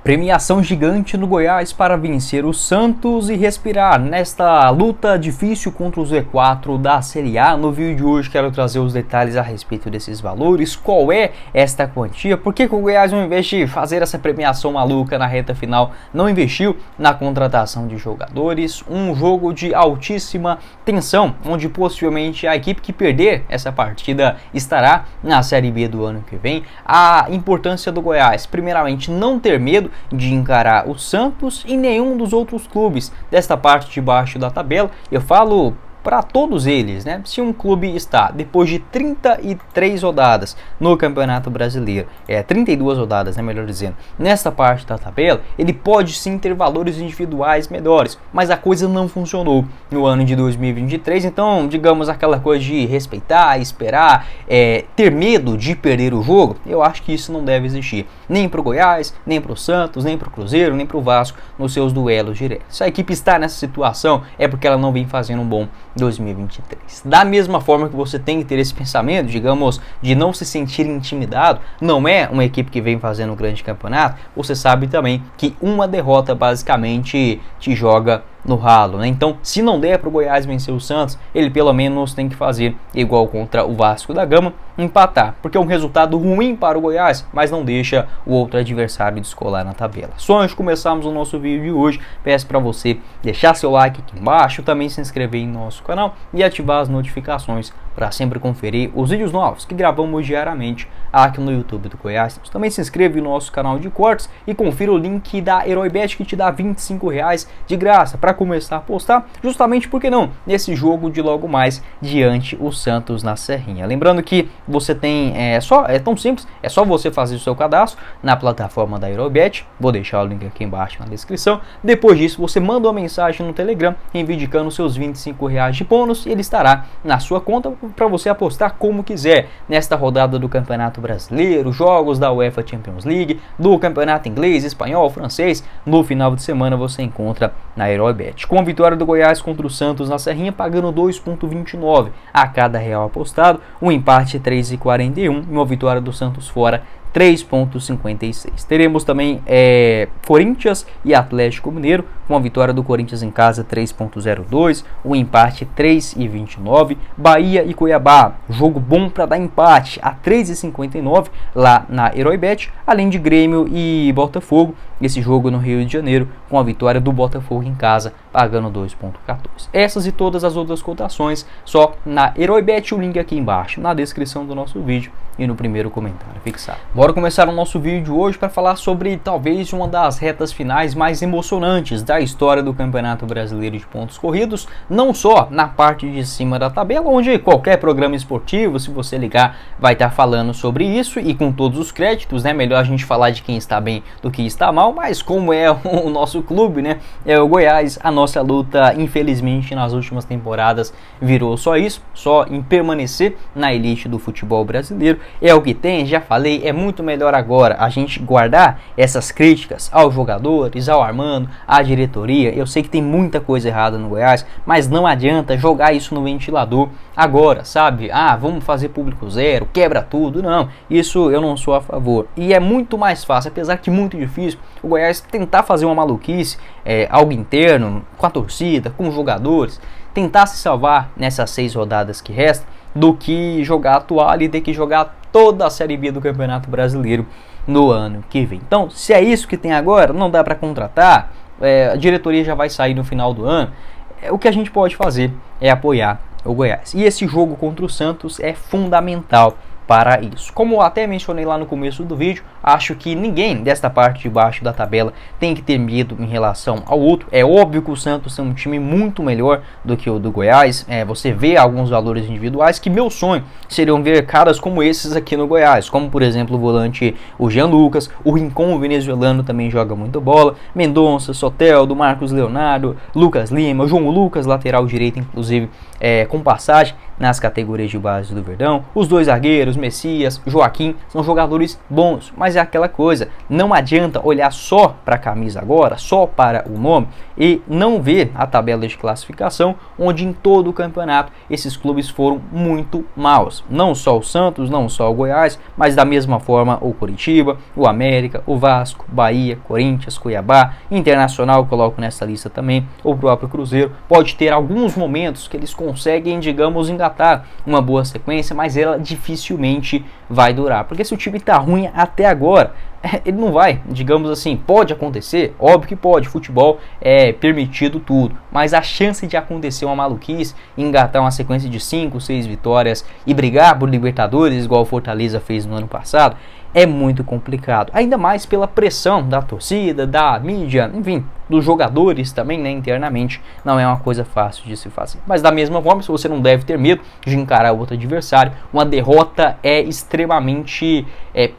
Premiação gigante no Goiás para vencer o Santos e respirar nesta luta difícil contra o Z4 da Série A. No vídeo de hoje quero trazer os detalhes a respeito desses valores, qual é esta quantia, por que o Goiás, ao invés de fazer essa premiação maluca na reta final, não investiu na contratação de jogadores. Um jogo de altíssima tensão, onde possivelmente a equipe que perder essa partida estará na Série B do ano que vem. A importância do Goiás, primeiramente, não ter medo de encarar o Santos e nenhum dos outros clubes desta parte de baixo da tabela. Eu falo para todos eles, né? Se um clube está depois de 33 rodadas no Campeonato Brasileiro, 32 rodadas, né, melhor dizendo, nesta parte da tabela, ele pode sim ter valores individuais melhores, mas a coisa não funcionou no ano de 2023, então, digamos, aquela coisa de respeitar, esperar, ter medo de perder o jogo, eu acho que isso não deve existir, nem para o Goiás, nem para o Santos, nem para o Cruzeiro, nem para o Vasco nos seus duelos diretos. Se a equipe está nessa situação, é porque ela não vem fazendo um bom 2023. Da mesma forma que você tem que ter esse pensamento, digamos, de não se sentir intimidado, não é uma equipe que vem fazendo um grande campeonato, você sabe também que uma derrota basicamente te joga no ralo, né? Então, se não der para o Goiás vencer o Santos, ele pelo menos tem que fazer igual contra o Vasco da Gama, empatar, porque é um resultado ruim para o Goiás, mas não deixa o outro adversário descolar na tabela. Só antes de começarmos o nosso vídeo de hoje, peço para você deixar seu like aqui embaixo, também se inscrever em nosso canal e ativar as notificações para sempre conferir os vídeos novos que gravamos diariamente aqui no YouTube do Goiás. Também se inscreve no nosso canal de cortes e confira o link da Heroibet que te dá R$25 de graça para começar a apostar, justamente porque não, nesse jogo de logo mais diante o Santos na Serrinha. Lembrando que você tem, é tão simples, é só você fazer o seu cadastro na plataforma da Heroibet, vou deixar o link aqui embaixo na descrição. Depois disso você manda uma mensagem no Telegram reivindicando os seus R$25 de bônus e ele estará na sua conta para você apostar como quiser nesta rodada do Campeonato Brasileiro, jogos da UEFA Champions League, do Campeonato Inglês, Espanhol, Francês. No final de semana você encontra na Heroibet. Com a vitória do Goiás contra o Santos na Serrinha, pagando 2,29 a cada real apostado, um empate 3,41 e uma vitória do Santos fora 3,56. Teremos também Corinthians e Atlético Mineiro, com a vitória do Corinthians em casa 3,02, o empate 3,29. Bahia e Cuiabá, jogo bom para dar empate a 3,59 lá na Heroibet, além de Grêmio e Botafogo, esse jogo no Rio de Janeiro, com a vitória do Botafogo em casa, pagando 2,14. Essas e todas as outras cotações só na Heroibet, o link aqui embaixo na descrição do nosso vídeo e no primeiro comentário fixado. Bora começar o nosso vídeo de hoje para falar sobre talvez uma das retas finais mais emocionantes da história do Campeonato Brasileiro de pontos corridos, não só na parte de cima da tabela, onde qualquer programa esportivo, se você ligar, vai estar falando sobre isso e com todos os créditos, né? Melhor a gente falar de quem está bem do que está mal, mas como é o nosso clube, né? É o Goiás, a nossa luta, infelizmente, nas últimas temporadas virou só isso, só em permanecer na elite do futebol brasileiro. É o que tem, já falei, é muito melhor agora a gente guardar essas críticas aos jogadores, ao Armando, à diretoria. Eu sei que tem muita coisa errada no Goiás, mas não adianta jogar isso no ventilador agora, sabe? Vamos fazer público zero, quebra tudo. Não, isso eu não sou a favor. E é muito mais fácil, apesar que muito difícil, o Goiás tentar fazer uma maluquice, algo interno, com a torcida, com os jogadores, tentar se salvar nessas 6 rodadas que restam, do que jogar a toalha e ter que jogar toda a Série B do Campeonato Brasileiro no ano que vem. Então, se é isso que tem agora, não dá para contratar, a diretoria já vai sair no final do ano, o que a gente pode fazer é apoiar o Goiás. E esse jogo contra o Santos é fundamental para isso. Como eu até mencionei lá no começo do vídeo, acho que ninguém desta parte de baixo da tabela tem que ter medo em relação ao outro. É óbvio que o Santos é um time muito melhor do que o do Goiás. Você vê alguns valores individuais que meu sonho seriam ver caras como esses aqui no Goiás, como por exemplo o volante o Jean Lucas, o Rincon, o venezuelano, também joga muito bola, Mendonça, Soteldo, Marcos Leonardo, Lucas Lima, João Lucas, lateral direito, inclusive com passagem nas categorias de base do Verdão, os dois zagueiros, Messias, Joaquim, são jogadores bons, mas é aquela coisa, não adianta olhar só para a camisa agora, só para o nome e não ver a tabela de classificação, onde em todo o campeonato esses clubes foram muito maus. Não só o Santos, não só o Goiás, mas da mesma forma o Coritiba, o América, o Vasco, Bahia, Corinthians, Cuiabá, Internacional, coloco nessa lista também, o próprio Cruzeiro. Pode ter alguns momentos que eles conseguem, digamos, engatar uma boa sequência, mas ela dificilmente vai durar, porque se o time está ruim até agora, ele não vai, digamos assim, pode acontecer, óbvio que pode, futebol é permitido tudo, mas a chance de acontecer uma maluquice, engatar uma sequência de 5, 6 vitórias e brigar por Libertadores, igual o Fortaleza fez no ano passado, é muito complicado, ainda mais pela pressão da torcida, da mídia, enfim, dos jogadores também, né, internamente, não é uma coisa fácil de se fazer. Mas da mesma forma, se você não deve ter medo de encarar outro adversário, uma derrota é extremamente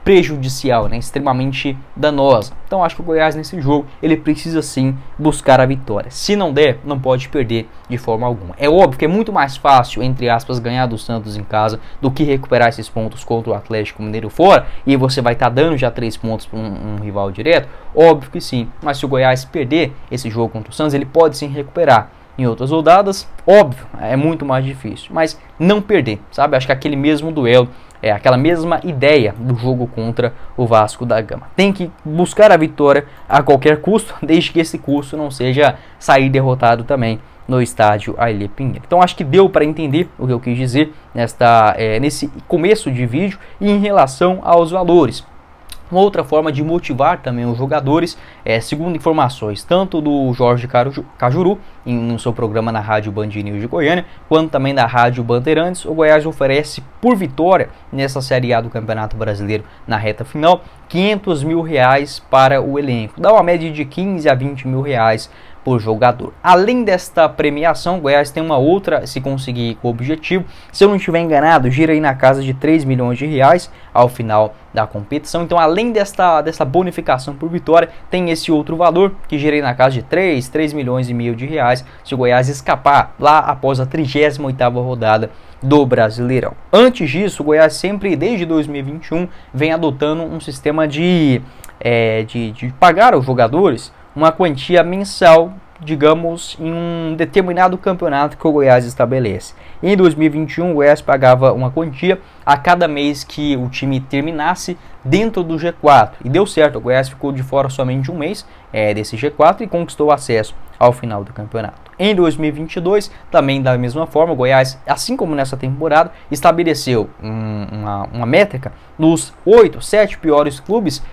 prejudicial, né, extremamente danosa. Então acho que o Goiás nesse jogo, ele precisa sim buscar a vitória. Se não der, não pode perder de forma alguma. É óbvio que é muito mais fácil, entre aspas, ganhar do Santos em casa do que recuperar esses pontos contra o Atlético Mineiro fora, e você vai estar dando já 3 pontos para um rival direto, óbvio que sim, mas se o Goiás perder esse jogo contra o Santos, ele pode sim recuperar. Em outras rodadas, óbvio, é muito mais difícil, mas não perder, sabe? Acho que aquele mesmo duelo, aquela mesma ideia do jogo contra o Vasco da Gama. Tem que buscar a vitória a qualquer custo, desde que esse custo não seja sair derrotado também no estádio Ailê Pinheiro. Então acho que deu para entender o que eu quis dizer nesse começo de vídeo. E em relação aos valores, uma outra forma de motivar também os jogadores, segundo informações tanto do Jorge Cajuru, no seu programa na Rádio Band News de Goiânia, quanto também da Rádio Bandeirantes, o Goiás oferece por vitória nessa Série A do Campeonato Brasileiro na reta final, R$500 mil para o elenco. Dá uma média de 15 a 20 mil reais por jogador. Além desta premiação, o Goiás tem uma outra, se conseguir o objetivo, se eu não estiver enganado, gira aí na casa de 3 milhões de reais ao final da competição. Então, além dessa bonificação por vitória, tem esse outro valor que gira aí na casa de 3 milhões e meio de reais se o Goiás escapar lá após a 38ª rodada do Brasileirão. Antes disso, o Goiás sempre, desde 2021, vem adotando um sistema de pagar aos jogadores uma quantia mensal, digamos, em um determinado campeonato que o Goiás estabelece. Em 2021, o Goiás pagava uma quantia a cada mês que o time terminasse dentro do G4. E deu certo, o Goiás ficou de fora somente um mês desse G4 e conquistou acesso ao final do campeonato. Em 2022, também da mesma forma, o Goiás, assim como nessa temporada, estabeleceu uma métrica nos 8, 7 piores clubes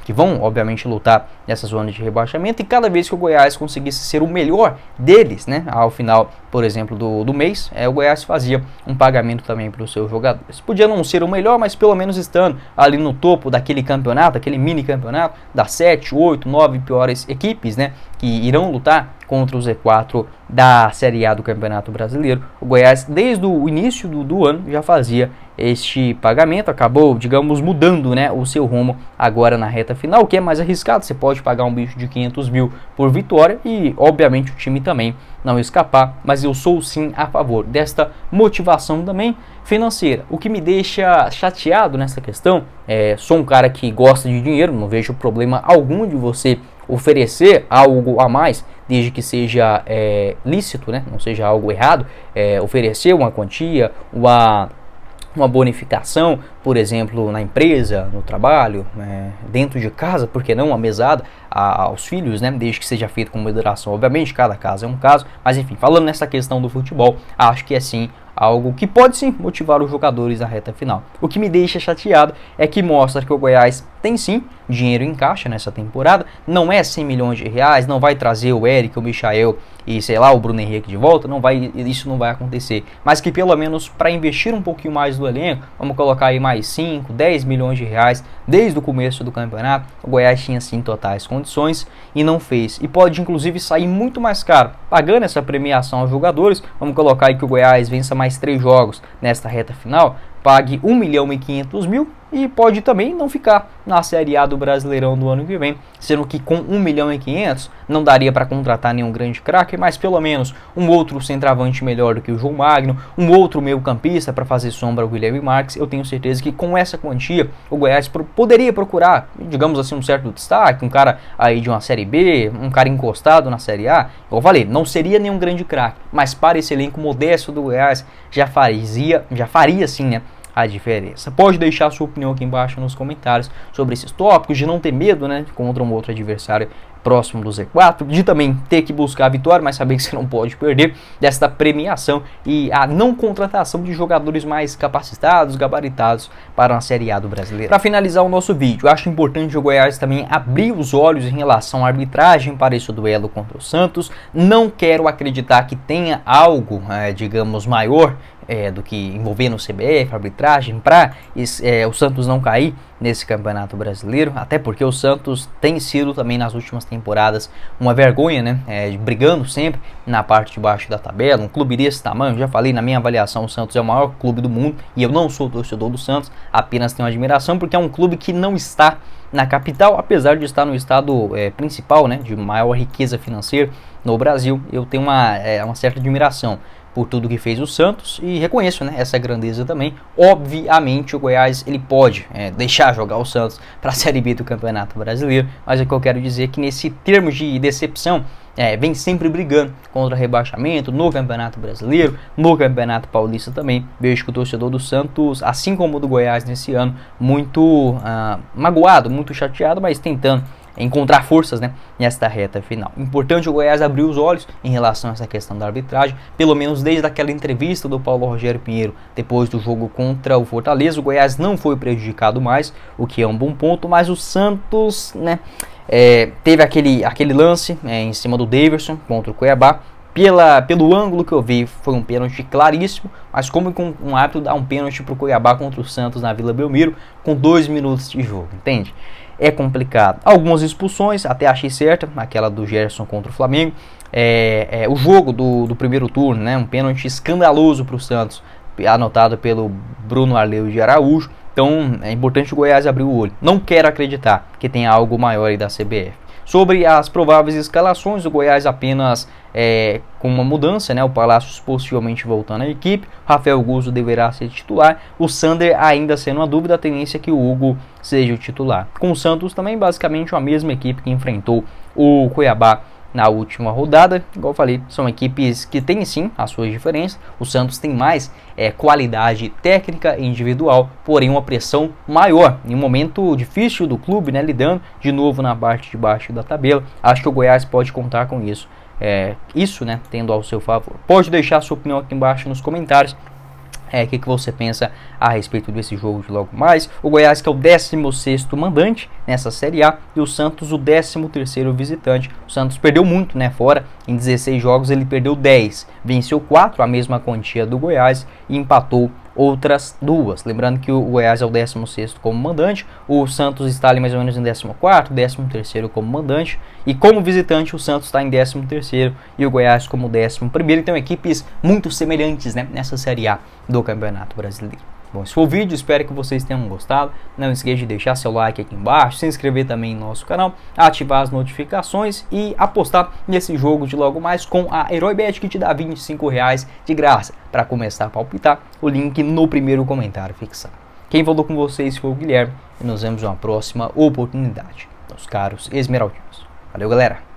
que vão, obviamente, lutar nessa zona de rebaixamento, e cada vez que o Goiás conseguisse ser o melhor deles, né, ao final, por exemplo, do mês, o Goiás fazia um pagamento também para os seus jogadores. Podia não ser o melhor, mas pelo menos estando ali no topo daquele campeonato, aquele mini campeonato, das 7, 8, 9 piores equipes, né, que irão lutar contra o Z4 da Série A do Campeonato Brasileiro. O Goiás, desde o início do ano, já fazia este pagamento, acabou, digamos, mudando, né, o seu rumo agora na reta final, o que é mais arriscado. Você pode pagar um bicho de 500 mil por vitória e, obviamente, o time também não escapar, mas eu sou sim a favor desta motivação também financeira. O que me deixa chateado nessa questão, sou um cara que gosta de dinheiro, não vejo problema algum de você oferecer algo a mais, desde que seja lícito, né? Não seja algo errado, oferecer uma quantia, uma bonificação, por exemplo, na empresa, no trabalho, dentro de casa, porque não uma mesada aos filhos, né? Desde que seja feito com moderação. Obviamente, cada caso é um caso, mas enfim, falando nessa questão do futebol, acho que é sim algo que pode sim motivar os jogadores na reta final. O que me deixa chateado é que mostra que o Goiás tem sim dinheiro em caixa nessa temporada, não é 100 milhões de reais, não vai trazer o Eric, o Michael e sei lá, o Bruno Henrique de volta, isso não vai acontecer, mas que pelo menos para investir um pouquinho mais no elenco, vamos colocar aí mais 5, 10 milhões de reais desde o começo do campeonato, o Goiás tinha sim totais condições e não fez, e pode inclusive sair muito mais caro, pagando essa premiação aos jogadores. Vamos colocar aí que o Goiás vença mais 3 jogos nesta reta final, pague 1.500.000, e pode também não ficar na Série A do Brasileirão do ano que vem, sendo que com 1,5 milhão não daria para contratar nenhum grande craque, mas pelo menos um outro centroavante melhor do que o João Magno, um outro meio-campista para fazer sombra ao Guilherme Marques. Eu tenho certeza que com essa quantia o Goiás poderia procurar, digamos assim, um certo destaque, um cara aí de uma Série B, um cara encostado na Série A. Como eu falei, não seria nenhum grande craque, mas para esse elenco modesto do Goiás já faria sim, né, a diferença. Pode deixar a sua opinião aqui embaixo nos comentários sobre esses tópicos, de não ter medo, né, contra um outro adversário próximo do Z4, de também ter que buscar a vitória, mas saber que você não pode perder, desta premiação e a não contratação de jogadores mais capacitados, gabaritados para uma Série A do Brasileiro. Para finalizar o nosso vídeo, acho importante o Goiás também abrir os olhos em relação à arbitragem para esse duelo contra o Santos. Não quero acreditar que tenha algo, digamos, maior do que envolvendo o CBF, arbitragem, para o Santos não cair nesse Campeonato Brasileiro, até porque o Santos tem sido também nas últimas temporadas uma vergonha, né, brigando sempre na parte de baixo da tabela, um clube desse tamanho. Já falei, na minha avaliação, o Santos é o maior clube do mundo, e eu não sou torcedor do Santos, apenas tenho admiração, porque é um clube que não está na capital, apesar de estar no estado principal, né, de maior riqueza financeira no Brasil. Eu tenho uma certa admiração por tudo que fez o Santos e reconheço, né, essa grandeza também. Obviamente o Goiás ele pode deixar jogar o Santos para a Série B do Campeonato Brasileiro, mas o que eu quero dizer é que nesse termo de decepção vem sempre brigando contra rebaixamento no Campeonato Brasileiro, no Campeonato Paulista também. Vejo que o torcedor do Santos, assim como o do Goiás nesse ano, muito magoado, muito chateado, mas tentando encontrar forças, né, nesta reta final. Importante o Goiás abrir os olhos em relação a essa questão da arbitragem, pelo menos desde aquela entrevista do Paulo Rogério Pinheiro depois do jogo contra o Fortaleza. O Goiás não foi prejudicado mais, o que é um bom ponto, mas o Santos, né, teve aquele lance em cima do Daverson contra o Cuiabá. Pelo ângulo que eu vi, foi um pênalti claríssimo, mas como com um árbitro dá um pênalti para o Cuiabá contra o Santos na Vila Belmiro com 2 minutos de jogo, entende? É complicado. Algumas expulsões, até achei certa, aquela do Gerson contra o Flamengo. O jogo do primeiro turno, né, um pênalti escandaloso para o Santos, anotado pelo Bruno Arleu de Araújo. Então é importante o Goiás abrir o olho. Não quero acreditar que tenha algo maior aí da CBF. Sobre as prováveis escalações, o Goiás apenas com uma mudança, né? O Palácios possivelmente voltando à equipe, Rafael Guzzo deverá ser titular, o Sander ainda sendo uma dúvida, a tendência é que o Hugo seja o titular. Com o Santos também basicamente a mesma equipe que enfrentou o Cuiabá na última rodada. Igual eu falei, são equipes que têm sim as suas diferenças. O Santos tem mais qualidade técnica e individual, porém uma pressão maior em um momento difícil do clube, né, lidando de novo na parte de baixo da tabela. Acho que o Goiás pode contar com isso. Isso, né, tendo ao seu favor. Pode deixar sua opinião aqui embaixo nos comentários. O que você pensa a respeito desse jogo de logo mais? O Goiás que é o 16º mandante nessa Série A e o Santos o 13º visitante. O Santos perdeu muito, né, fora. Em 16 jogos ele perdeu 10, venceu 4, a mesma quantia do Goiás, e empatou outras 2. Lembrando que o Goiás é o 16º como mandante, o Santos está ali mais ou menos em 14º, 13º como mandante, e como visitante o Santos está em 13º e o Goiás como 11º. Então equipes muito semelhantes, né, nessa Série A do Campeonato Brasileiro. Bom, esse foi o vídeo, espero que vocês tenham gostado. Não esqueça de deixar seu like aqui embaixo, se inscrever também no nosso canal, ativar as notificações e apostar nesse jogo de logo mais com a HeróiBet, que te dá R$25 de graça para começar a palpitar. O link no primeiro comentário fixado. Quem falou com vocês foi o Guilherme e nos vemos em uma próxima oportunidade, meus caros esmeraldinos. Valeu, galera!